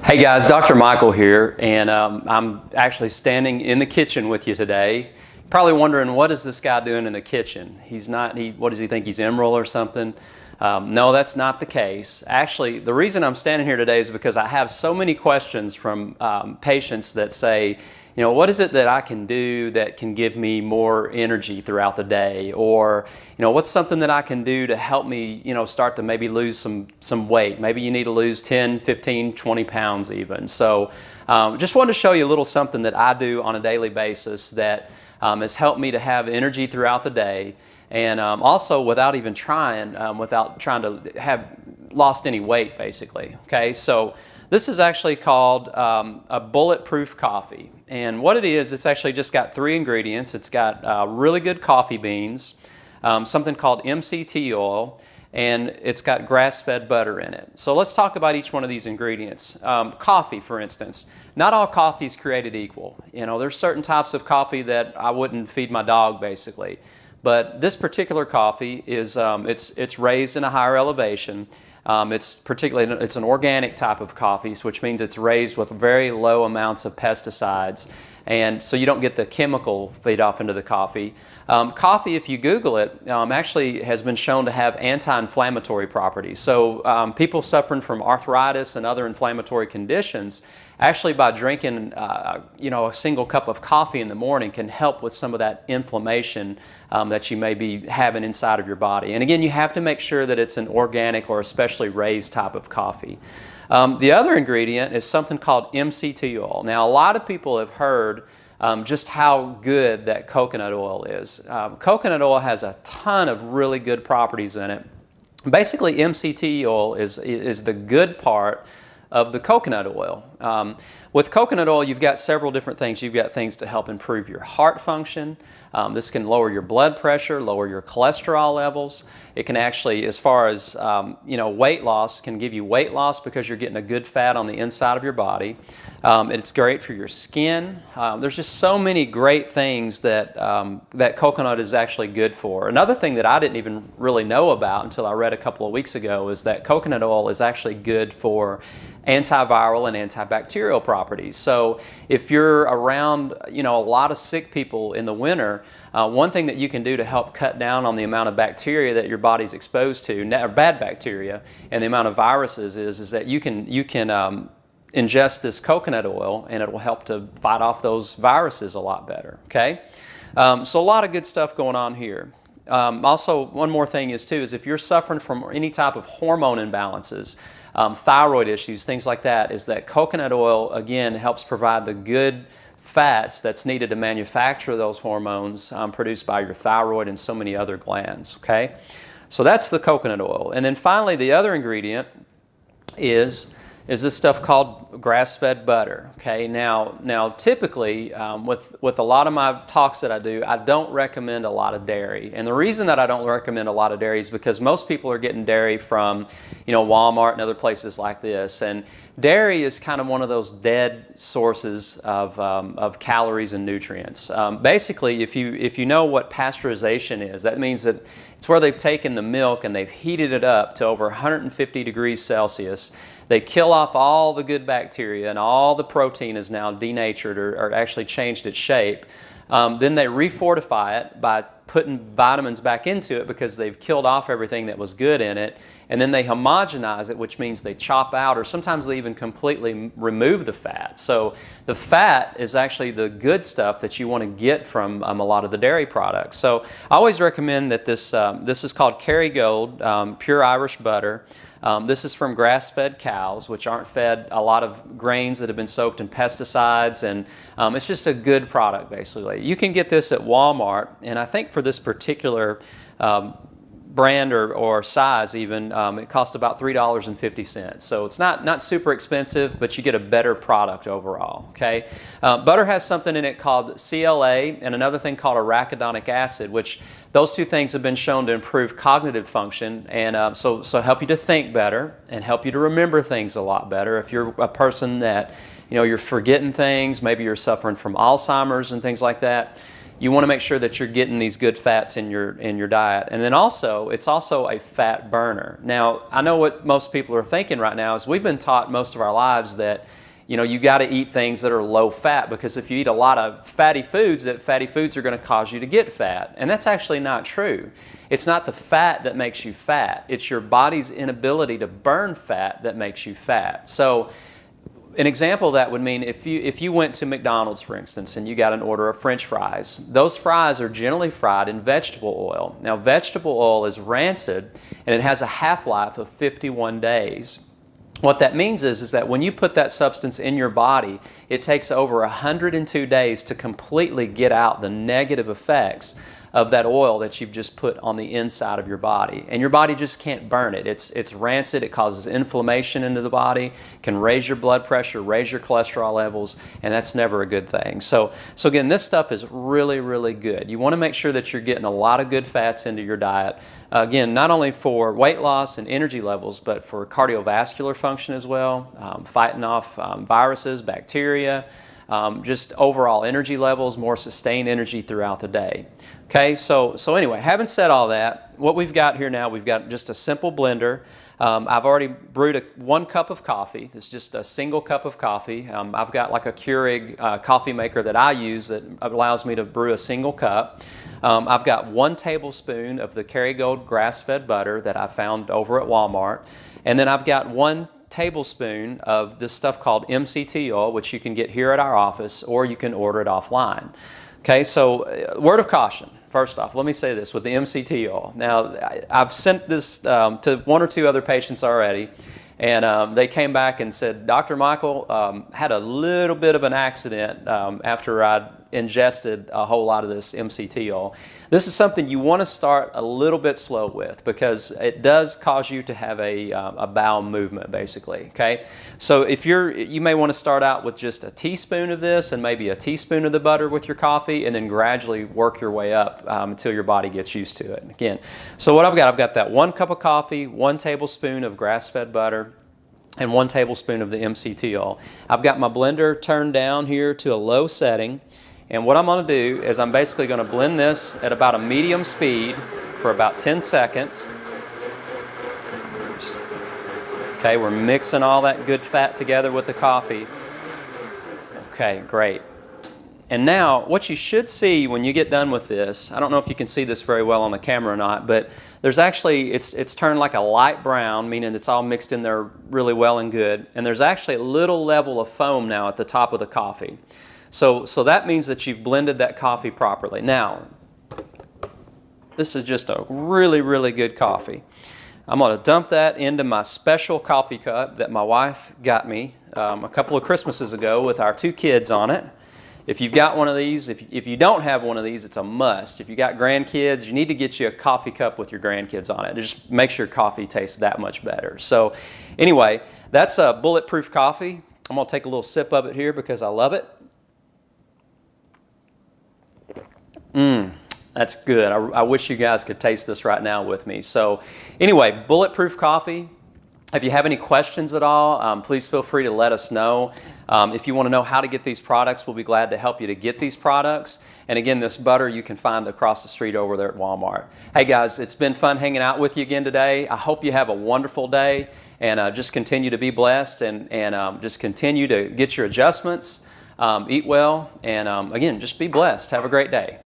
Hey guys, Dr. Michael here, and I'm actually standing in the kitchen with you today. Probably wondering, what is this guy doing in the kitchen? What does he think, he's Emerald or something? No, that's not the case. Actually, the reason I'm standing here today is because I have so many questions from patients that say, what is it that I can do that can give me more energy throughout the day? Or, what's something that I can do to help me, start to maybe lose some weight? Maybe you need to lose 10, 15, 20 pounds even. So just wanted to show you a little something that I do on a daily basis that has helped me to have energy throughout the day. And also without even trying, without trying to have lost any weight, basically. Okay, so this is actually called a Bulletproof Coffee. And what it is, it's actually just got 3 ingredients. It's got really good coffee beans, something called MCT oil, and it's got grass-fed butter in it. So let's talk about each one of these ingredients. Coffee, for instance. Not all coffee is created equal. There's certain types of coffee that I wouldn't feed my dog, basically. But this particular coffee is it's raised in a higher elevation. It's an organic type of coffee, which means it's raised with very low amounts of pesticides, and so you don't get the chemical feed off into the coffee. Coffee, if you Google it, actually has been shown to have anti-inflammatory properties. So people suffering from arthritis and other inflammatory conditions, actually by drinking a single cup of coffee in the morning can help with some of that inflammation that you may be having inside of your body. And again, you have to make sure that it's an organic or especially raised type of coffee. The other ingredient is something called MCT oil. Now, a lot of people have heard just how good that coconut oil is. Coconut oil has a ton of really good properties in it. Basically, MCT oil is the good part of the coconut oil. With coconut oil, you've got several different things. You've got things to help improve your heart function. This can lower your blood pressure, lower your cholesterol levels. It can actually, as far as weight loss, can give you weight loss because you're getting a good fat on the inside of your body. It's great for your skin. There's just so many great things that that coconut is actually good for. Another thing that I didn't even really know about until I read a couple of weeks ago is that coconut oil is actually good for antiviral and antibacterial properties. So if you're around a lot of sick people in the winter, one thing that you can do to help cut down on the amount of bacteria that your body's exposed to, or bad bacteria, and the amount of viruses is that you can ingest this coconut oil, and it will help to fight off those viruses a lot better. Okay, so a lot of good stuff going on here. Also, one more thing is if you're suffering from any type of hormone imbalances, thyroid issues, things like that, is that coconut oil, again, helps provide the good fats that's needed to manufacture those hormones produced by your thyroid and so many other glands. Okay, so that's the coconut oil. And then finally, the other ingredient is this stuff called grass-fed butter. Okay, now typically with a lot of my talks that I do, I don't recommend a lot of dairy. And the reason that I don't recommend a lot of dairy is because most people are getting dairy from Walmart and other places like this. And dairy is kind of one of those dead sources of calories and nutrients. Basically, if you know what pasteurization is, that means that it's where they've taken the milk and they've heated it up to over 150 degrees Celsius. They kill off all the good bacteria and all the protein is now denatured or actually changed its shape. Then they refortify it by putting vitamins back into it because they've killed off everything that was good in it. And then they homogenize it, which means they chop out, or sometimes they even completely remove the fat. So the fat is actually the good stuff that you want to get from a lot of the dairy products. So I always recommend that this is called Kerrygold Pure Irish Butter. This is from grass-fed cows, which aren't fed a lot of grains that have been soaked in pesticides, and it's just a good product, basically. You can get this at Walmart, and I think for this particular brand or size even, it costs about $3.50. So it's not super expensive, but you get a better product overall. Okay, butter has something in it called CLA and another thing called arachidonic acid, which those two things have been shown to improve cognitive function and so help you to think better and help you to remember things a lot better. If you're a person that you're forgetting things, maybe you're suffering from Alzheimer's and things like that, you want to make sure that you're getting these good fats in your diet. And then also, it's also a fat burner. Now, I know what most people are thinking right now is we've been taught most of our lives that, you know, you got to eat things that are low fat, because if you eat a lot of fatty foods, that fatty foods are going to cause you to get fat. And that's actually not true. It's not the fat that makes you fat. It's your body's inability to burn fat that makes you fat. So an example of that would mean if you went to McDonald's, for instance, and you got an order of French fries, those fries are generally fried in vegetable oil. Now, vegetable oil is rancid, and it has a half-life of 51 days. What that means is that when you put that substance in your body, it takes over 102 days to completely get out the negative effects of that oil that you've just put on the inside of your body. And your body just can't burn it. It's rancid. It causes inflammation into the body, can raise your blood pressure, raise your cholesterol levels, and that's never a good thing. So again, this stuff is really, really good. You want to make sure that you're getting a lot of good fats into your diet. Again, not only for weight loss and energy levels, but for cardiovascular function as well, fighting off viruses, bacteria, just overall energy levels, more sustained energy throughout the day. Okay, so anyway, having said all that, what we've got here now, we've got just a simple blender. I've already brewed 1 cup of coffee. It's just a single cup of coffee. I've got like a Keurig coffee maker that I use that allows me to brew a single cup. I've got 1 tablespoon of the Kerrygold grass-fed butter that I found over at Walmart. And then I've got 1 tablespoon of this stuff called MCT oil, which you can get here at our office, or you can order it offline. Okay, so word of caution. First off, let me say this with the MCT oil. Now, I've sent this to 1 or 2 other patients already, and they came back and said, Dr. Michael, had a little bit of an accident after I ingested a whole lot of this MCT oil. This is something you want to start a little bit slow with, because it does cause you to have a bowel movement, basically. Okay, so if you may want to start out with just a teaspoon of this and maybe a teaspoon of the butter with your coffee, and then gradually work your way up until your body gets used to it. Again, so what I've got that 1 cup of coffee, 1 tablespoon of grass-fed butter, and 1 tablespoon of the MCT oil. I've got my blender turned down here to a low setting. And what I'm going to do is I'm basically going to blend this at about a medium speed for about 10 seconds. Okay, we're mixing all that good fat together with the coffee. Okay, great. And now what you should see when you get done with this, I don't know if you can see this very well on the camera or not, but there's actually, it's turned like a light brown, meaning it's all mixed in there really well and good. And there's actually a little level of foam now at the top of the coffee. So that means that you've blended that coffee properly. Now, this is just a really, really good coffee. I'm going to dump that into my special coffee cup that my wife got me a couple of Christmases ago with our 2 kids on it. If you've got one of these, if you don't have one of these, it's a must. If you got grandkids, you need to get you a coffee cup with your grandkids on it. It just makes your coffee taste that much better. So anyway, that's a Bulletproof Coffee. I'm going to take a little sip of it here because I love it. That's good. I wish you guys could taste this right now with me. So anyway, Bulletproof Coffee. If you have any questions at all, please feel free to let us know. If you want to know how to get these products, we'll be glad to help you to get these products. And again, this butter you can find across the street over there at Walmart. Hey guys, it's been fun hanging out with you again today. I hope you have a wonderful day, and just continue to be blessed, and just continue to get your adjustments, eat well, and again, just be blessed. Have a great day.